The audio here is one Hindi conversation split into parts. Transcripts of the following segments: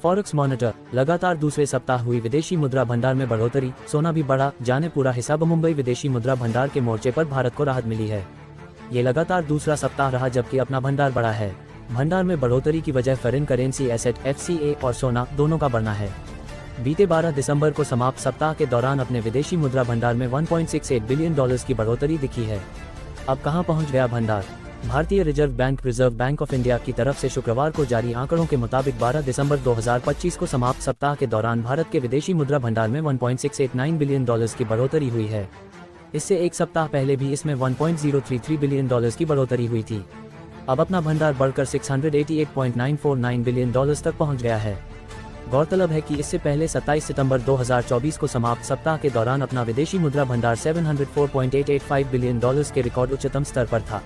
Forex monitor. लगातार दूसरे सप्ताह हुई विदेशी मुद्रा भंडार में बढ़ोतरी, सोना भी बढ़ा, जाने पूरा हिसाब। मुंबई विदेशी मुद्रा भंडार के मोर्चे पर भारत को राहत मिली है। ये लगातार दूसरा सप्ताह रहा जबकि अपना भंडार बढ़ा है। भंडार में बढ़ोतरी की वजह फॉरेन करेंसी एसेट FCA और सोना दोनों का बढ़ना है। बीते 12 दिसंबर को समाप्त सप्ताह के दौरान अपने विदेशी मुद्रा भंडार में $1.68 बिलियन की बढ़ोतरी दिखी है। अब कहां पहुंच गया भंडार? भारतीय रिजर्व बैंक ऑफ इंडिया की तरफ से शुक्रवार को जारी आंकड़ों के मुताबिक 12 दिसंबर 2025 को समाप्त सप्ताह के दौरान भारत के विदेशी मुद्रा भंडार में $1.689 बिलियन की बढ़ोतरी हुई है। इससे एक सप्ताह पहले भी इसमें $1.033 बिलियन की बढ़ोतरी हुई थी। अब अपना भंडार बढ़कर $688.949 बिलियन तक पहुंच गया है। गौरतलब है कि इससे पहले 27 सितंबर 2024 को समाप्त सप्ताह के दौरान अपना विदेशी मुद्रा भंडार $704.885 बिलियन के रिकॉर्ड उच्चतम स्तर पर था।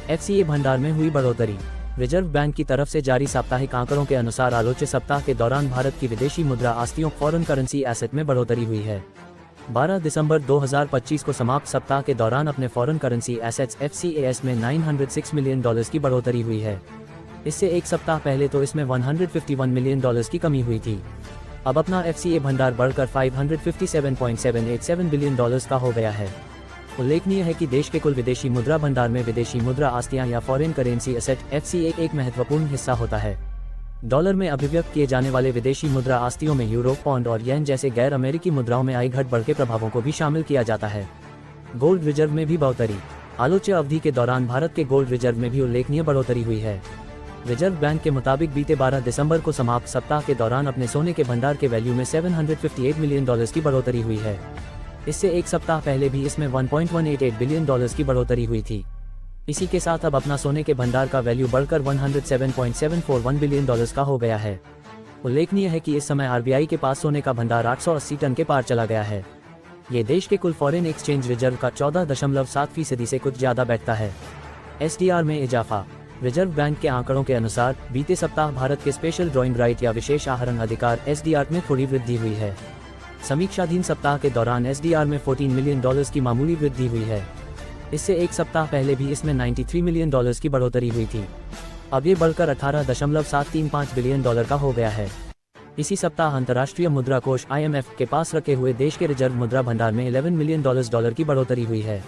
FCA भंडार में हुई बढ़ोतरी। रिजर्व बैंक की तरफ से जारी साप्ताहिक आंकड़ों के अनुसार आलोच्य सप्ताह के दौरान भारत की विदेशी मुद्रा आस्तियों फॉरेन करेंसी एसेट में बढ़ोतरी हुई है। 12 दिसंबर 2025 को समाप्त सप्ताह के दौरान अपने फॉरेन करेंसी एसेट्स FCAS में $906 मिलियन की बढ़ोतरी हुई है। इससे एक सप्ताह पहले तो इसमें $151 मिलियन की कमी हुई थी। अब अपना FCA भंडार बढ़कर $557.787 बिलियन का हो गया है। उल्लेखनीय है कि देश के कुल विदेशी मुद्रा भंडार में विदेशी मुद्रा आस्तियां या फॉरेन करेंसी एसेट FCA एक महत्वपूर्ण हिस्सा होता है। डॉलर में अभिव्यक्त किए जाने वाले विदेशी मुद्रा आस्तियों में यूरो, पौंड और येन जैसे गैर अमेरिकी मुद्राओं में आई घट बढ़ के प्रभावों को भी शामिल किया जाता है। गोल्ड रिजर्व में भी बढ़ोतरी। आलोच्य अवधि के दौरान भारत के गोल्ड रिजर्व में भी उल्लेखनीय बढ़ोतरी हुई है। रिजर्व बैंक के मुताबिक बीते 12 दिसंबर को समाप्त सप्ताह के दौरान अपने सोने के भंडार के वैल्यू में $758 मिलियन की बढ़ोतरी हुई है। इससे एक सप्ताह पहले भी इसमें $1.188 बिलियन की बढ़ोतरी हुई थी। इसी के साथ अब अपना सोने के भंडार का वैल्यू बढ़कर $107.741 बिलियन का हो गया है। उल्लेखनीय है कि इस समय RBI के पास सोने का भंडार 880 टन के पार चला गया है। ये देश के कुल फॉरेन एक्सचेंज रिजर्व का 14.7% से कुछ ज्यादा बैठता है। SDR में इजाफा। रिजर्व बैंक के आंकड़ों के अनुसार बीते सप्ताह भारत के स्पेशल ड्रॉइंग राइट या विशेष आहरण अधिकार SDR में थोड़ी वृद्धि हुई है। समीक्षाधीन सप्ताह के दौरान SDR में $14 मिलियन की मामूली वृद्धि हुई है। इससे एक सप्ताह पहले भी इसमें $93 मिलियन की बढ़ोतरी हुई थी। अब ये बढ़कर $18.735 बिलियन का हो गया है। इसी सप्ताह अंतर्राष्ट्रीय मुद्रा कोष IMF के पास रखे हुए देश के रिजर्व मुद्रा भंडार में $11 मिलियन की बढ़ोतरी हुई है।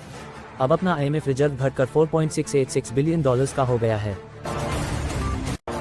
अब अपना IMF रिजर्व घटकर $4.686 बिलियन का हो गया है।